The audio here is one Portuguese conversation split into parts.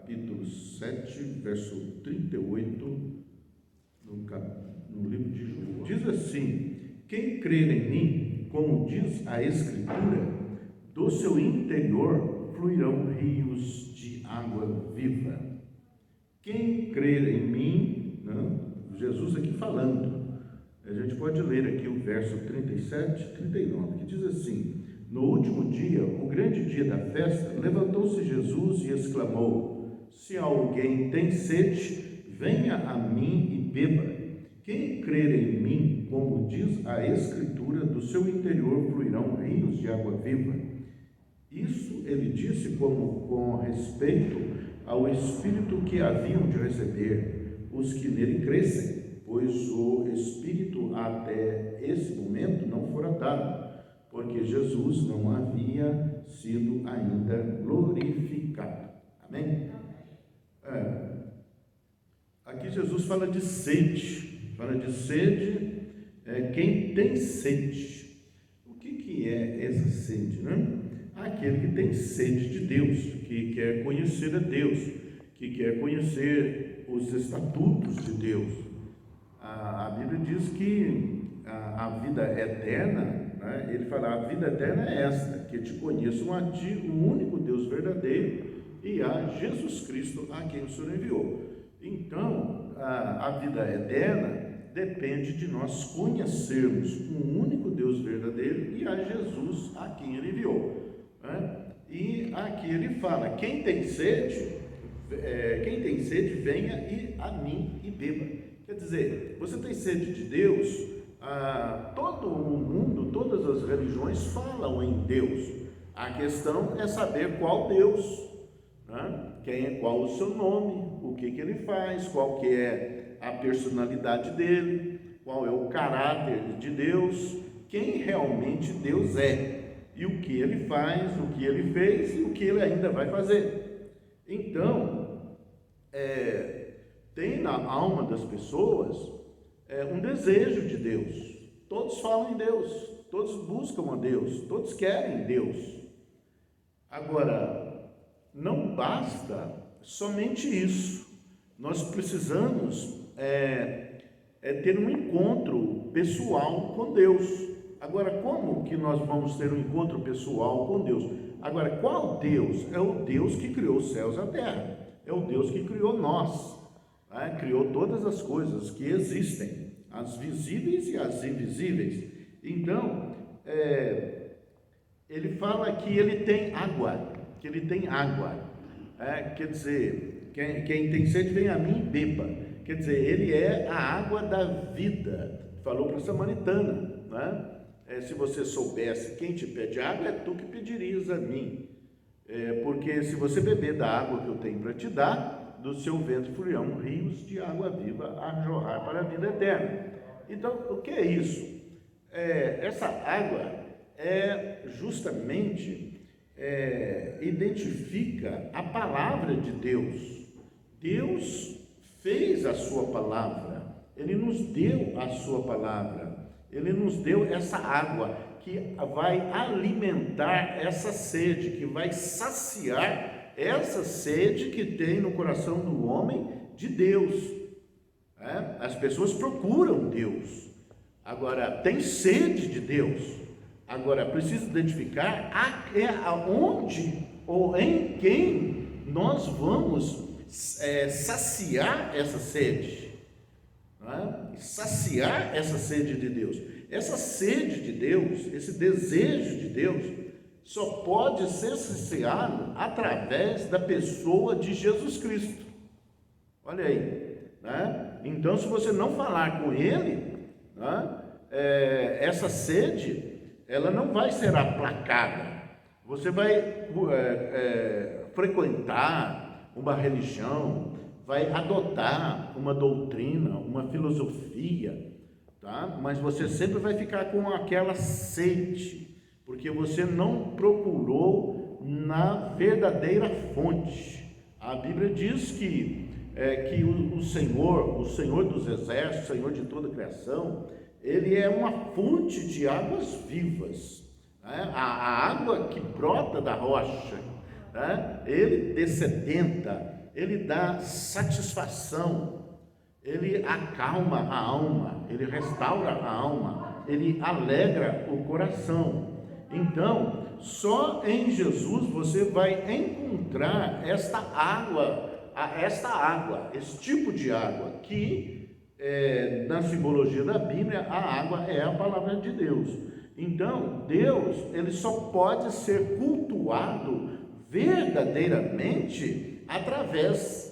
capítulo 7, verso 38, no livro de João. Diz assim: quem crer em mim, como diz a Escritura, do seu interior fluirão rios de água viva. Quem crer em mim, Jesus aqui falando, a gente pode ler aqui o verso 37 e 39, que diz assim: no último dia, o grande dia da festa, levantou-se Jesus e exclamou: se alguém tem sede, venha a mim e beba. Quem crer em mim, como diz a Escritura, do seu interior fluirão rios de água viva. Isso ele disse com respeito ao Espírito que haviam de receber os que nele crescem, pois o Espírito até esse momento não fora dado, porque Jesus não havia sido ainda glorificado. Amém? Aqui Jesus fala de sede. Quem tem sede. O que é essa sede, Aquele que tem sede de Deus, que quer conhecer a Deus, que quer conhecer os estatutos de Deus. A Bíblia diz que a vida eterna, ele fala: a vida eterna é esta, que te conheçam a ti, o único Deus verdadeiro, e a Jesus Cristo, a quem o Senhor enviou. Então, a vida eterna depende de nós conhecermos um único Deus verdadeiro e a Jesus, a quem ele enviou. E aqui ele fala: quem tem sede, venha a mim e beba. Quer dizer, você tem sede de Deus? Todo o mundo, todas as religiões falam em Deus. A questão é saber qual Deus, qual o seu nome, o que ele faz, qual que é a personalidade dele, qual é o caráter de Deus, quem realmente Deus é, e o que ele faz, o que ele fez e o que ele ainda vai fazer. Então, tem na alma das pessoas um desejo de Deus. Todos falam em Deus, todos buscam a Deus, todos querem Deus. Agora, não basta somente isso. Nós precisamos ter um encontro pessoal com Deus. Agora, como que nós vamos ter um encontro pessoal com Deus? Agora, qual Deus? É o Deus que criou os céus e a terra. É o Deus que criou nós. Criou todas as coisas que existem, as visíveis e as invisíveis. Então, ele fala que ele tem água, quer dizer, quem tem sede, vem a mim e beba. Quer dizer, ele é a água da vida. Falou para a samaritana, se você soubesse quem te pede água, é tu que pedirias a mim, porque se você beber da água que eu tenho para te dar, do seu ventre fluirão rios de água viva a jorrar para a vida eterna. Então, o que é isso? Essa água justamente identifica a palavra de Deus. Deus fez a sua palavra, ele nos deu a sua palavra, ele nos deu essa água que vai alimentar essa sede, que vai saciar essa sede que tem no coração do homem de Deus. As pessoas procuram Deus, agora tem sede de Deus. Agora precisa identificar aonde ou em quem nós vamos saciar essa sede, saciar essa sede de Deus. Essa sede de Deus, esse desejo de Deus, só pode ser saciado através da pessoa de Jesus Cristo. Olha aí, Então, se você não falar com Ele, essa sede, ela não vai ser aplacada. Você vai frequentar uma religião, vai adotar uma doutrina, uma filosofia, mas você sempre vai ficar com aquela sede, porque você não procurou na verdadeira fonte. A Bíblia diz que o Senhor dos exércitos, o Senhor de toda a criação, ele é uma fonte de águas vivas, a água que brota da rocha, ele dessedenta, ele dá satisfação, ele acalma a alma, ele restaura a alma, ele alegra o coração. Então, só em Jesus você vai encontrar esta água, esse tipo de água, que na simbologia da Bíblia, a água é a palavra de Deus. Então, Deus, ele só pode ser cultuado verdadeiramente através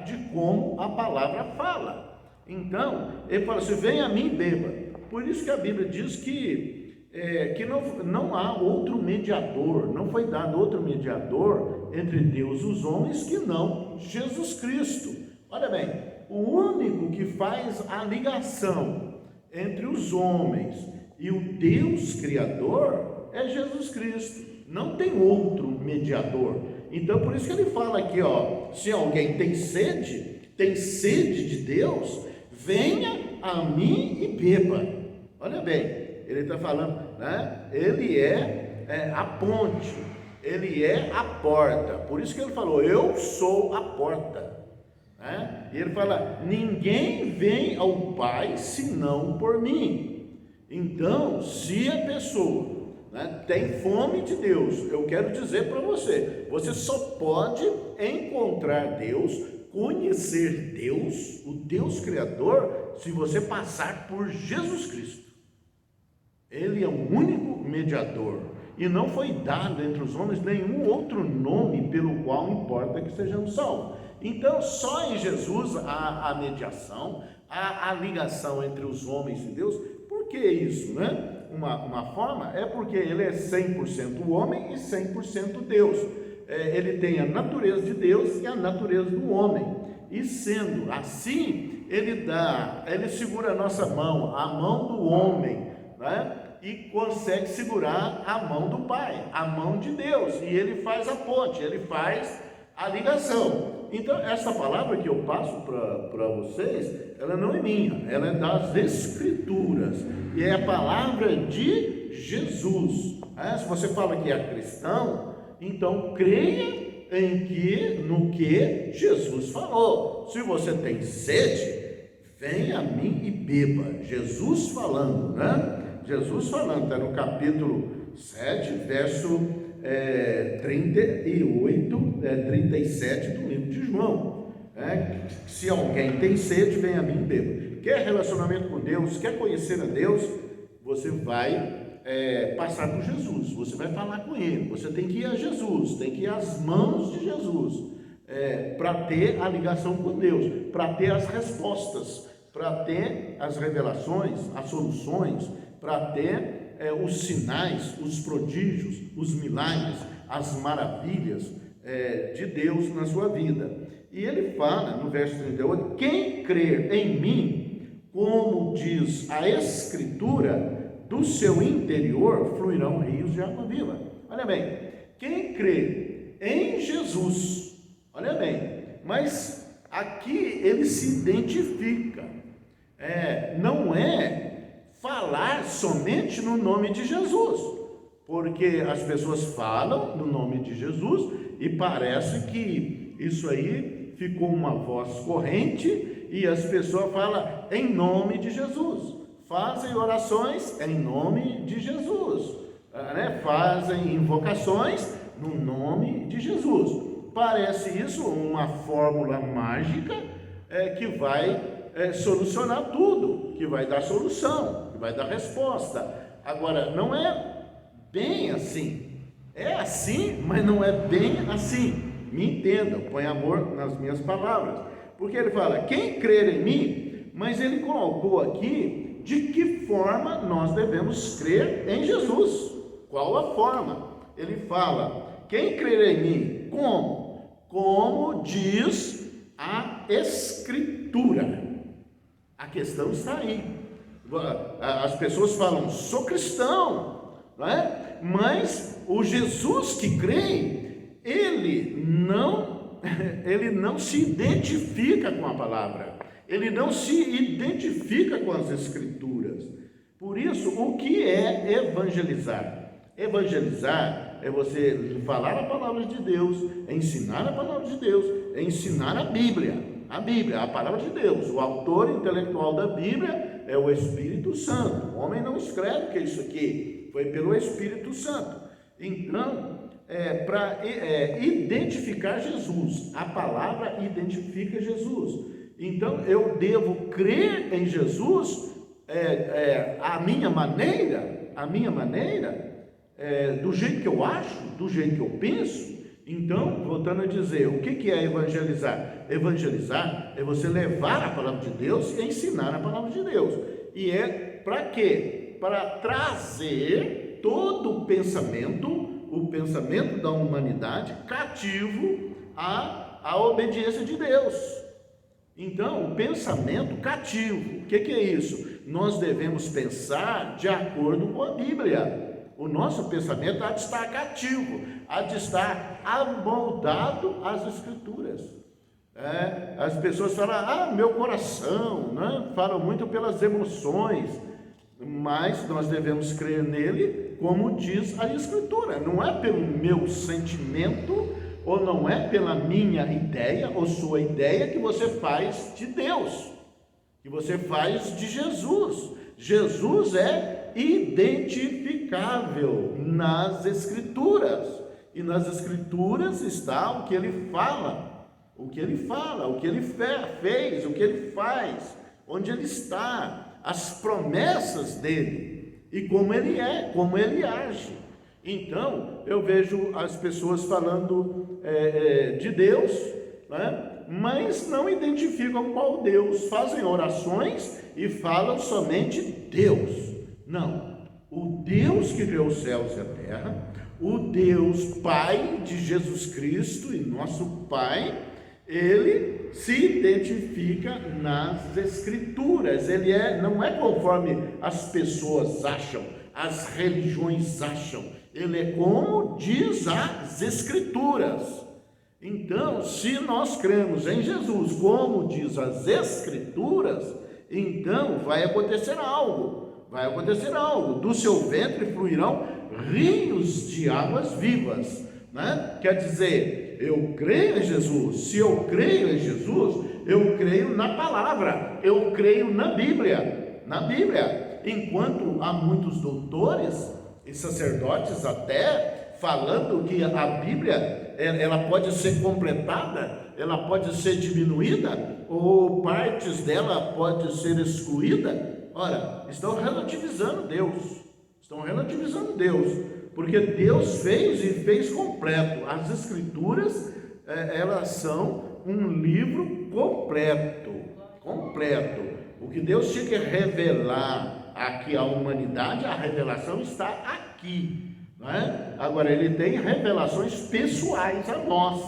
de como a palavra fala. Então, ele fala assim: vem a mim e beba. Por isso que a Bíblia diz que não há outro mediador, não foi dado outro mediador entre Deus e os homens que não Jesus Cristo. Olha bem, o único que faz a ligação entre os homens e o Deus Criador é Jesus Cristo. Não tem outro mediador. Então, por isso que ele fala aqui, se alguém tem sede de Deus, venha a mim e beba. Olha bem, ele está falando, né? Ele é a ponte, ele é a porta. Por isso que ele falou: eu sou a porta, né? E ele fala: ninguém vem ao Pai senão por mim. Então, se a pessoa, né, tem fome de Deus, eu quero dizer para você, você só pode encontrar Deus, conhecer Deus, o Deus Criador, se você passar por Jesus Cristo. Ele é o único mediador, e não foi dado entre os homens nenhum outro nome pelo qual importa que sejamos salvos. Então, só em Jesus há a mediação, há a ligação entre os homens e Deus. Por que isso, né? Uma forma é porque ele é 100% homem e 100% Deus. Ele tem a natureza de Deus e a natureza do homem. E sendo assim, ele segura a nossa mão, a mão do homem, né? E consegue segurar a mão do Pai, a mão de Deus. E ele faz a ponte, ele faz a ligação. Então, essa palavra que eu passo para vocês, ela não é minha, ela é das Escrituras, e é a palavra de Jesus. Se você fala que é cristão, então creia no que Jesus falou. Se você tem sede, venha a mim e beba. Jesus falando, né? Jesus falando, está no capítulo 7, verso 37 do livro de João. Se alguém tem sede, venha a mim e beba. Quer relacionamento com Deus, quer conhecer a Deus, você vai passar por Jesus, você vai falar com Ele, você tem que ir a Jesus, tem que ir às mãos de Jesus, para ter a ligação com Deus, para ter as respostas, para ter as revelações, as soluções, para ter os sinais, os prodígios, os milagres, as maravilhas de Deus na sua vida. E ele fala no verso 38, quem crer em mim, como diz a Escritura, do seu interior fluirão rios de água viva. Olha bem, quem crê em Jesus, olha bem, mas aqui ele se identifica, não é falar somente no nome de Jesus, porque as pessoas falam no nome de Jesus e parece que isso aí ficou uma voz corrente e as pessoas falam em nome de Jesus, fazem orações em nome de Jesus, fazem invocações no nome de Jesus. Parece isso uma fórmula mágica que vai solucionar tudo, que vai dar solução, que vai dar resposta. Agora, não é bem assim. É assim, mas não é bem assim. Me entendam, põe amor nas minhas palavras. Porque ele fala, quem crer em mim, mas ele colocou aqui de que forma nós devemos crer em Jesus. Qual a forma? Ele fala, quem crer em mim, como? Como diz a Escritura. A questão está aí. As pessoas falam, sou cristão, não é? Mas o Jesus que crê, ele não se identifica com a palavra, ele não se identifica com as Escrituras. Por isso, o que é evangelizar? Evangelizar é você falar a palavra de Deus, é ensinar a palavra de Deus, é ensinar a Bíblia, a palavra de Deus. O autor intelectual da Bíblia é o Espírito Santo. O homem não escreve que é isso aqui, foi pelo Espírito Santo. Então, para identificar Jesus, a palavra identifica Jesus. Então, eu devo crer em Jesus, a minha maneira, do jeito que eu acho, do jeito que eu penso. Então, voltando a dizer, o que é evangelizar? Evangelizar é você levar a palavra de Deus e ensinar a palavra de Deus. E é para quê? Para trazer todo o pensamento da humanidade cativo à obediência de Deus. Então, o pensamento cativo, o que é isso? Nós devemos pensar de acordo com a Bíblia. O nosso pensamento há de estar cativo, há de estar amoldado às Escrituras. As pessoas falam, meu coração, né? Falam muito pelas emoções, mas nós devemos crer nele como diz a Escritura. Não é pelo meu sentimento, ou não é pela minha ideia, ou sua ideia, que você faz de Deus, que você faz de Jesus. Jesus é identificável nas Escrituras, e nas Escrituras está o que ele fala, o que ele fez, o que ele faz, onde ele está, as promessas dele, e como ele é, como ele age. Então, eu vejo as pessoas falando de Deus, né? Mas não identificam qual Deus, fazem orações e falam somente Deus. Não, o Deus que criou os céus e a terra, o Deus Pai de Jesus Cristo e nosso Pai, ele se identifica nas Escrituras. Ele não é conforme as pessoas acham, as religiões acham, ele é como diz as Escrituras. Então, se nós cremos em Jesus como diz as Escrituras, então vai acontecer algo, do seu ventre fluirão rios de águas vivas, né? Quer dizer, eu creio em Jesus. Se eu creio em Jesus, eu creio na palavra, eu creio na Bíblia, enquanto há muitos doutores e sacerdotes até falando que a Bíblia ela pode ser completada, ela pode ser diminuída, ou partes dela pode ser excluída. Ora, estão relativizando Deus, porque Deus fez completo. As Escrituras, elas são um livro completo. O que Deus tinha que revelar aqui à humanidade, a revelação está aqui, não é? Agora, ele tem revelações pessoais a nós.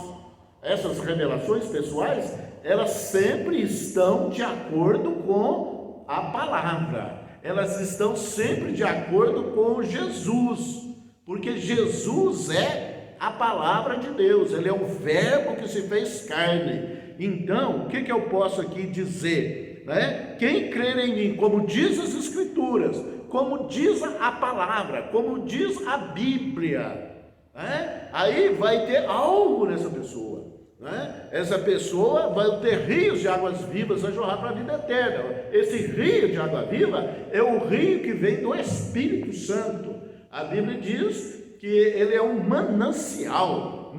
Essas revelações pessoais, elas sempre estão de acordo com a palavra, elas estão sempre de acordo com Jesus, porque Jesus é a palavra de Deus, ele é o verbo que se fez carne. Então, o que eu posso aqui dizer, né? Quem crer em mim, como diz as Escrituras, como diz a palavra, como diz a Bíblia, né? Aí vai ter algo nessa pessoa, né? Essa pessoa vai ter rios de águas vivas a jorrar para a vida eterna. Esse rio de água viva é o rio que vem do Espírito Santo. A Bíblia diz que ele é um manancial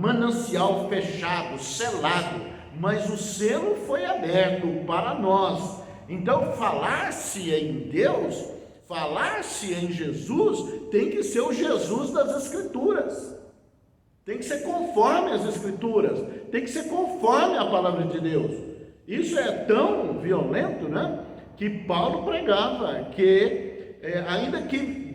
fechado, selado, mas o selo foi aberto para nós. Então, falar-se em Deus, falar-se em Jesus, tem que ser o Jesus das Escrituras, tem que ser conforme as Escrituras, tem que ser conforme a palavra de Deus. Isso é tão violento, né, que Paulo pregava que ainda que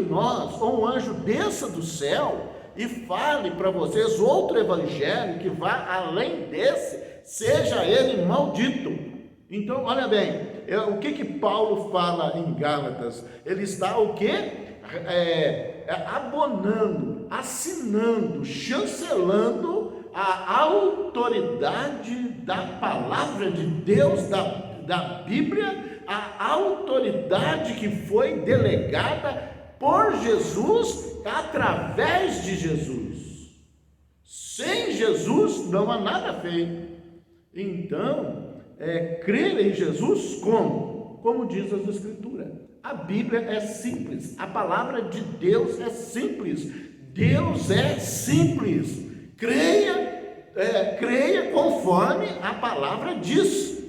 nós, ou um anjo desça do céu e fale para vocês outro evangelho que vá além desse, seja ele maldito. Então, olha bem, o que Paulo fala em Gálatas? Ele está o quê? Abonando, assinando, chancelando a autoridade da palavra de Deus, da Bíblia, a autoridade que foi delegada por Jesus, através de Jesus. Sem Jesus não há nada feito. Então, crer em Jesus como? Como diz as Escrituras. A Bíblia é simples, a palavra de Deus é simples, Deus é simples. Creia conforme a palavra diz.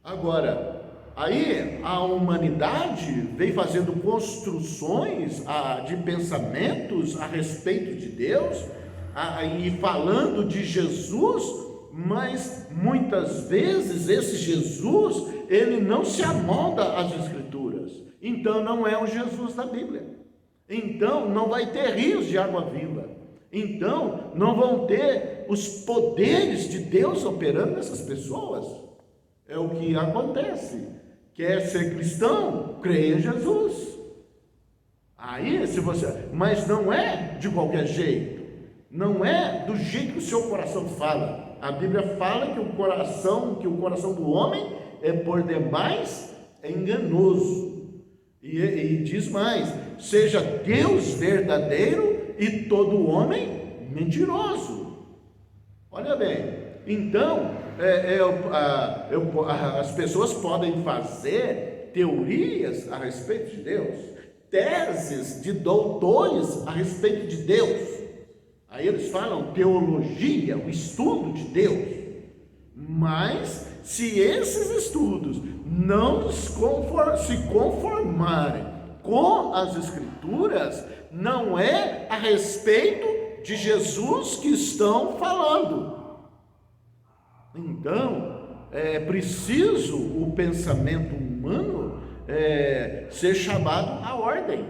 Agora, aí a humanidade vem fazendo construções de pensamentos a respeito de Deus, e falando de Jesus, mas muitas vezes esse Jesus, ele não se amolda às Escrituras. Então não é o Jesus da Bíblia. Então não vai ter rios de água viva. Então não vão ter os poderes de Deus operando nessas pessoas. É o que acontece. Quer ser cristão? Creia em Jesus. Aí, mas não é de qualquer jeito. Não é do jeito que o seu coração fala. A Bíblia fala que o coração do homem é por demais enganoso. E diz mais: seja Deus verdadeiro e todo homem mentiroso. Olha bem, então as pessoas podem fazer teorias a respeito de Deus, teses de doutores a respeito de Deus. Aí eles falam teologia, o estudo de Deus. Mas se esses estudos não se conformarem com as Escrituras, não é a respeito de Jesus que estão falando. Então, é preciso o pensamento humano ser chamado à ordem.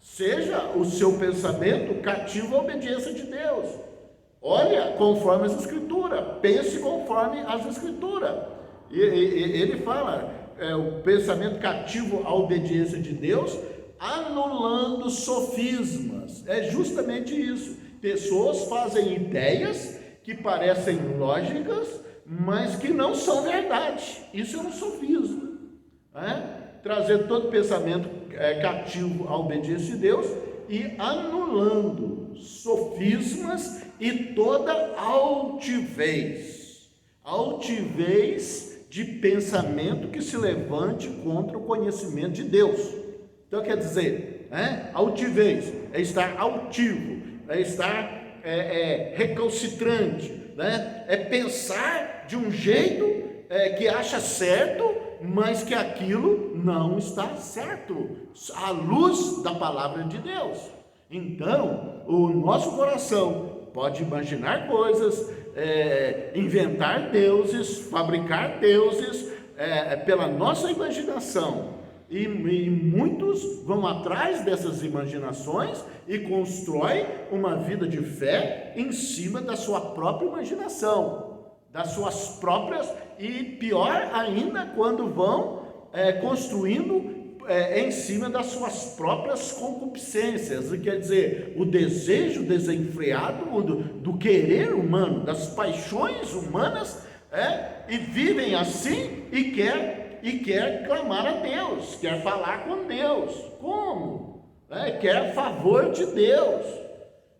Seja o seu pensamento cativo à obediência de Deus. Olha conforme as Escrituras, pense conforme as Escrituras. E ele fala, o pensamento cativo à obediência de Deus, anulando sofismas. É justamente isso. Pessoas fazem ideias que parecem lógicas, mas que não são verdade. Isso é um sofisma. Trazer todo pensamento cativo à obediência de Deus e anulando sofismas e toda altivez de pensamento que se levante contra o conhecimento de Deus. Então quer dizer, altivez é estar altivo, é estar recalcitrante, é pensar de um jeito que acha certo, mas que aquilo não está certo, à luz da palavra de Deus. Então, o nosso coração pode imaginar coisas, inventar deuses, fabricar deuses, pela nossa imaginação. E muitos vão atrás dessas imaginações e constroem uma vida de fé em cima da sua própria imaginação, das suas próprias, e pior ainda, quando vão construindo em cima das suas próprias concupiscências, quer dizer, o desejo desenfreado do querer humano, das paixões humanas, e vivem assim e quer clamar a Deus, quer falar com Deus. Como? Quer favor de Deus.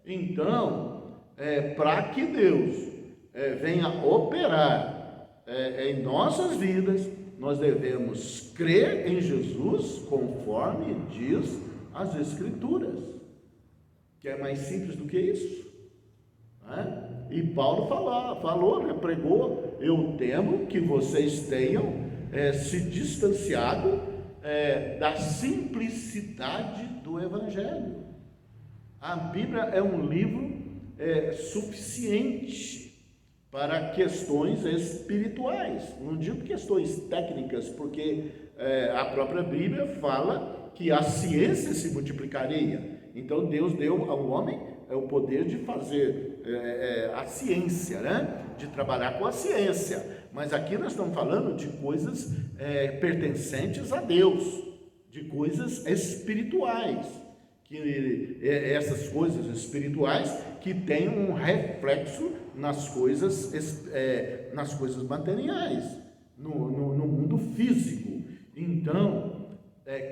Então, para que Deus venha operar em nossas vidas, nós devemos crer em Jesus conforme diz as Escrituras. Que é mais simples do que isso? E Paulo falou, pregou: eu temo que vocês tenham se distanciado da simplicidade do Evangelho. A Bíblia é um livro suficiente para questões espirituais. Não digo questões técnicas, porque a própria Bíblia fala que a ciência se multiplicaria. Então Deus deu ao homem o poder de fazer a ciência, de trabalhar com a ciência. Mas aqui nós estamos falando de coisas pertencentes a Deus, de coisas espirituais, que essas coisas espirituais que têm um reflexo nas coisas materiais, no mundo físico. Então,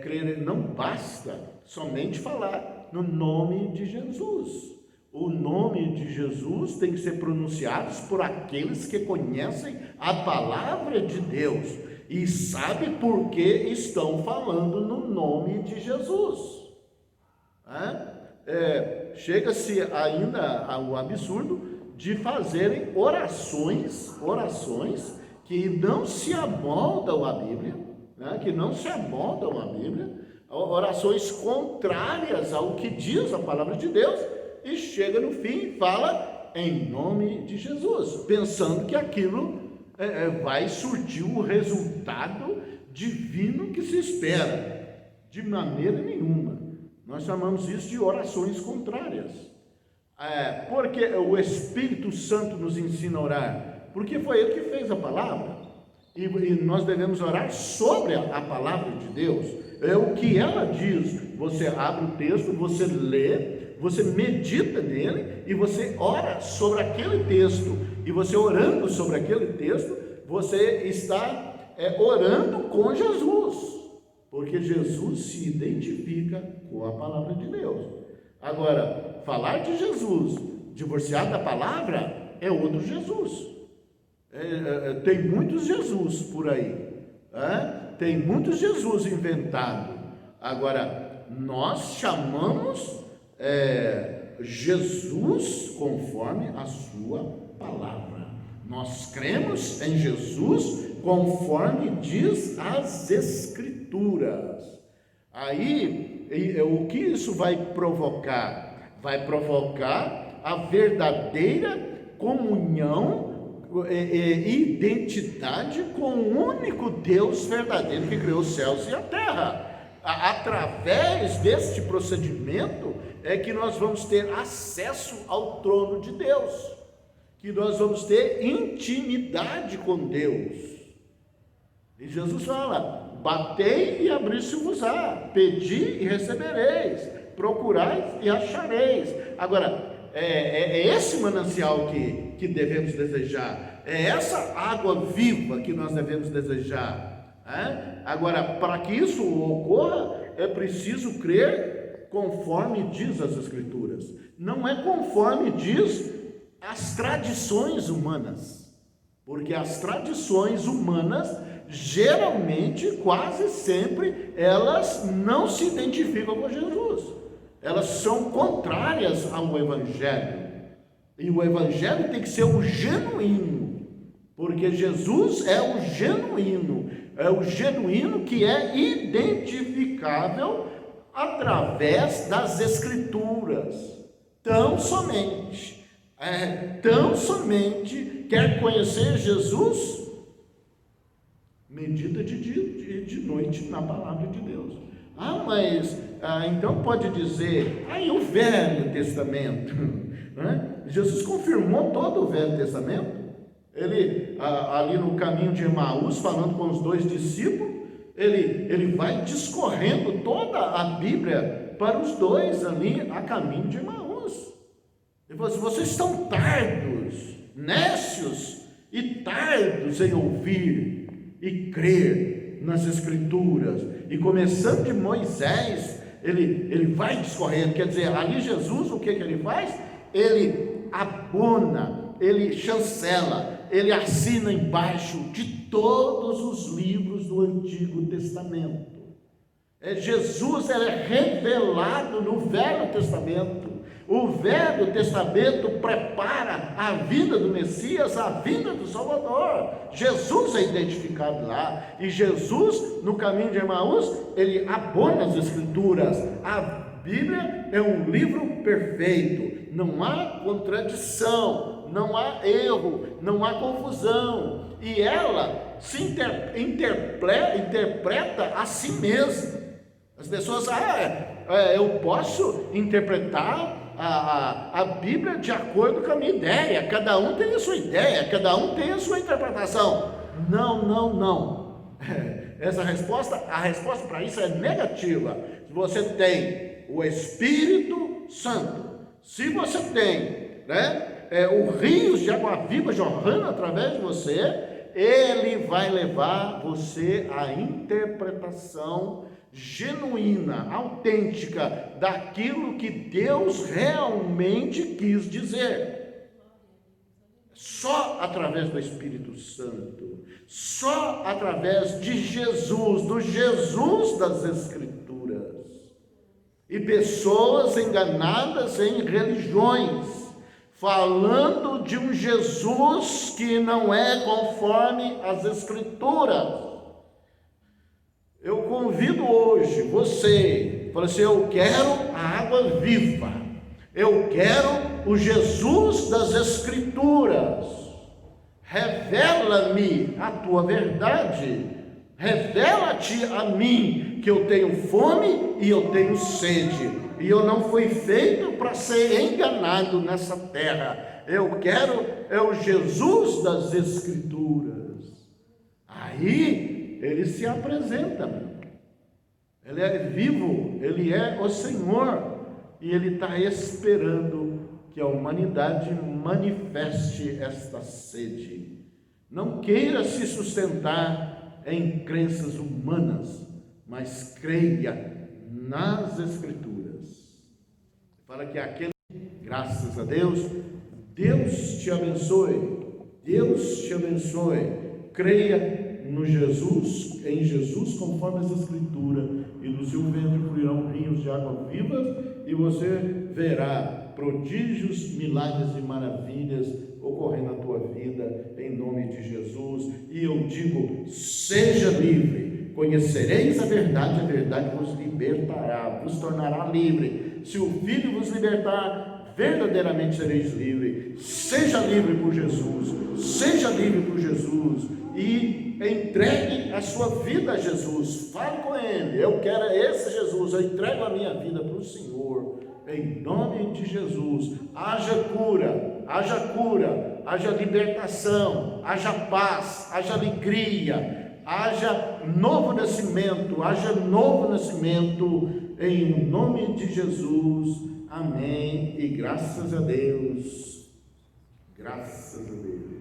crer, não basta somente falar no nome de Jesus. O nome de Jesus tem que ser pronunciado por aqueles que conhecem a palavra de Deus e sabem por que estão falando no nome de Jesus. Chega-se ainda ao absurdo de fazerem orações que não se amoldam à Bíblia, orações contrárias ao que diz a palavra de Deus, e chega no fim e fala em nome de Jesus, pensando que aquilo vai surtir o resultado divino que se espera. De maneira nenhuma. Nós chamamos isso de orações contrárias. Porque o Espírito Santo nos ensina a orar, porque foi Ele que fez a palavra, e nós devemos orar sobre a palavra de Deus. É o que ela diz. Você abre o texto, você lê, você medita nele e você ora sobre aquele texto. E você orando sobre aquele texto, você está orando com Jesus, porque Jesus se identifica com a palavra de Deus. Agora, falar de Jesus divorciado da palavra é outro Jesus. Tem muitos Jesus por aí, tem muitos Jesus inventados. Agora, nós chamamos Jesus conforme a sua palavra. Nós cremos em Jesus conforme diz as Escrituras. Aí, o que isso vai provocar? Vai provocar a verdadeira comunhão e identidade com o único Deus verdadeiro que criou os céus e a terra. Através deste procedimento é que nós vamos ter acesso ao trono de Deus, que nós vamos ter intimidade com Deus. E Jesus fala: batei e abrir-se-vos-á, pedi e recebereis, procurai e achareis. Agora, é esse manancial que devemos desejar, é essa água viva que nós devemos desejar. Agora, para que isso ocorra, é preciso crer conforme diz as Escrituras, não é conforme diz as tradições humanas, porque as tradições humanas, geralmente, quase sempre, elas não se identificam com Jesus, elas são contrárias ao Evangelho, e o Evangelho tem que ser o genuíno, porque Jesus é o genuíno que é identificável através das Escrituras. Tão somente quer conhecer Jesus, medita de dia e de noite na palavra de Deus. Então pode dizer, e o Velho Testamento? Jesus confirmou todo o Velho Testamento. Ele, ali no caminho de Emaús, falando com os dois discípulos, ele vai discorrendo toda a Bíblia para os dois ali a caminho de Emaús. Ele falou assim: vocês estão tardos, nécios e tardos em ouvir e crer nas Escrituras. E começando de Moisés, ele vai discorrendo. Quer dizer, ali Jesus, o que ele faz? Ele abona, ele chancela, ele assina embaixo de todos os livros do Antigo Testamento. Jesus é revelado no Velho Testamento. O Velho Testamento prepara a vinda do Messias, a vinda do Salvador. Jesus é identificado lá. E Jesus, no caminho de Emaús, ele abona as Escrituras. A Bíblia é um livro perfeito. Não há contradição, não há erro, não há confusão. E ela se interpreta a si mesma. As pessoas, eu posso interpretar a Bíblia de acordo com a minha ideia. Cada um tem a sua ideia, cada um tem a sua interpretação. Não. A resposta para isso é negativa. Se você tem o Espírito Santo, se você tem o rio de água viva jorrando através de você, ele vai levar você à interpretação genuína, autêntica, daquilo que Deus realmente quis dizer. Só através do Espírito Santo, só através de Jesus, do Jesus das Escrituras. E pessoas enganadas em religiões, falando de um Jesus que não é conforme as Escrituras. Eu convido hoje você, fala assim: eu quero a água viva, eu quero o Jesus das Escrituras. Revela-me a tua verdade, revela-te a mim que eu tenho fome e eu tenho sede, e eu não fui feito para ser enganado nessa terra. Eu quero o Jesus das Escrituras. Aí ele se apresenta, ele é vivo, ele é o Senhor, e ele está esperando que a humanidade manifeste esta sede. Não queira se sustentar em crenças humanas, mas creia nas Escrituras. Para que aquele, graças a Deus, Deus te abençoe, Deus te abençoe. Creia no Jesus, em Jesus, conforme as Escrituras, e do seu ventre fluirão rios de água vivas, e você verá prodígios, milagres e maravilhas ocorrendo na tua vida, em nome de Jesus. E eu digo: seja livre, conhecereis a verdade vos libertará, vos tornará livre. Se o Filho vos libertar, verdadeiramente sereis livres. Seja livre por Jesus, seja livre por Jesus, e entregue a sua vida a Jesus. Fale com Ele: eu quero esse Jesus, eu entrego a minha vida para o Senhor, em nome de Jesus. Haja cura, haja libertação, haja paz, haja alegria, haja novo nascimento, em nome de Jesus. Amém. E graças a Deus, graças a Deus.